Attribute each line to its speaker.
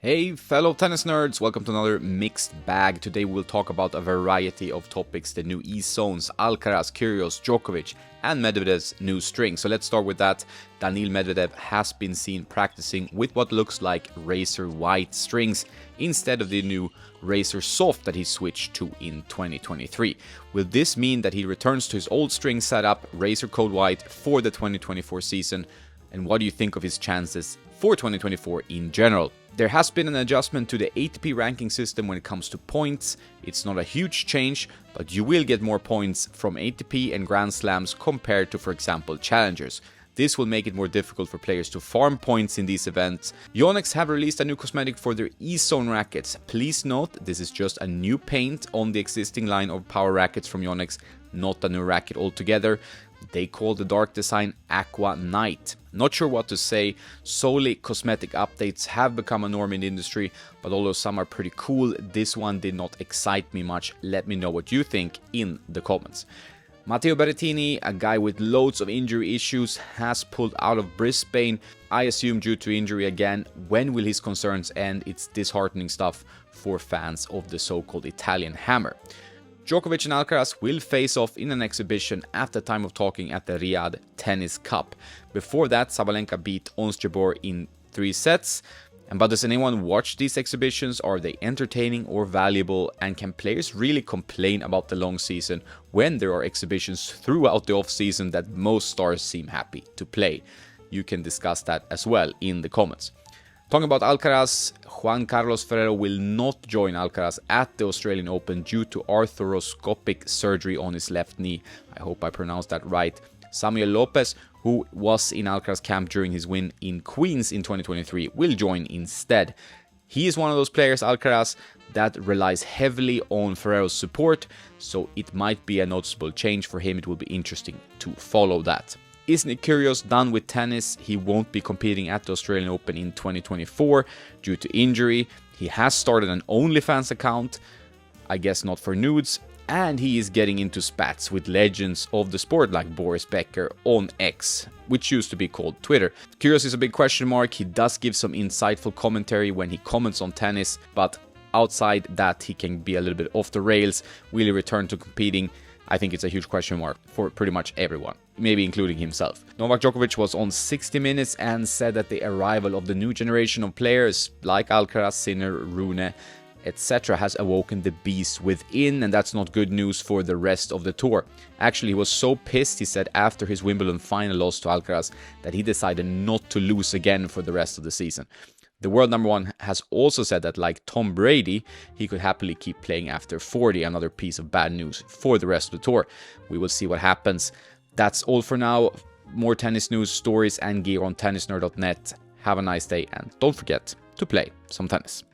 Speaker 1: Hey fellow tennis nerds, welcome to another mixed bag. Today we'll talk about a variety of topics, the new Ezones, Alcaraz, Kyrgios, Djokovic and Medvedev's new string. So let's start with that. Daniil Medvedev has been seen practicing with what looks like razor white strings instead of the new razor soft that he switched to in 2023. Will this mean that he returns to his old string setup, razor cold white, for the 2024 season? And what do you think of his chances for 2024 in general? There has been an adjustment to the ATP ranking system when it comes to points. It's not a huge change, but you will get more points from ATP and Grand Slams compared to, for example, Challengers. This will make it more difficult for players to farm points in these events. Yonex have released a new cosmetic for their Ezone rackets. Please note, this is just a new paint on the existing line of power rackets from Yonex, not a new racket altogether. They call the dark design Aqua Night. Not sure what to say, solely cosmetic updates have become a norm in the industry, but although some are pretty cool, this one did not excite me much. Let me know what you think in the comments. Matteo Berrettini, a guy with loads of injury issues, has pulled out of Brisbane, I assume due to injury again. When will his concerns end? It's disheartening stuff for fans of the so-called Italian hammer. Djokovic and Alcaraz will face off in an exhibition at the time of talking at the Riyadh Tennis Cup. Before that, Sabalenka beat Ons Jabeur in 3 sets. But does anyone watch these exhibitions? Are they entertaining or valuable? And can players really complain about the long season when there are exhibitions throughout the off-season that most stars seem happy to play? You can discuss that as well in the comments. Talking about Alcaraz, Juan Carlos Ferrero will not join Alcaraz at the Australian Open due to arthroscopic surgery on his left knee. I hope I pronounced that right. Samuel Lopez, who was in Alcaraz camp during his win in Queens in 2023, will join instead. He is one of those players, Alcaraz, that relies heavily on Ferrero's support, so it might be a noticeable change for him. It will be interesting to follow that. Is Nick Kyrgios done with tennis? He won't be competing at the Australian Open in 2024 due to injury. He has started an OnlyFans account, I guess not for nudes, and he is getting into spats with legends of the sport like Boris Becker on X, which used to be called Twitter. Kyrgios is a big question mark. He does give some insightful commentary when he comments on tennis, but outside that he can be a little bit off the rails. Will he return to competing? I think it's a huge question mark for pretty much everyone, maybe including himself. Novak Djokovic was on 60 Minutes and said that the arrival of the new generation of players like Alcaraz, Sinner, Rune, etc. has awoken the beast within, and that's not good news for the rest of the tour. Actually, he was so pissed, he said, after his Wimbledon final loss to Alcaraz that he decided not to lose again for the rest of the season. The world number one has also said that, like Tom Brady, he could happily keep playing after 40, another piece of bad news for the rest of the tour. We will see what happens. That's all for now. More tennis news, stories and gear on tennisnerd.net. Have a nice day and don't forget to play some tennis.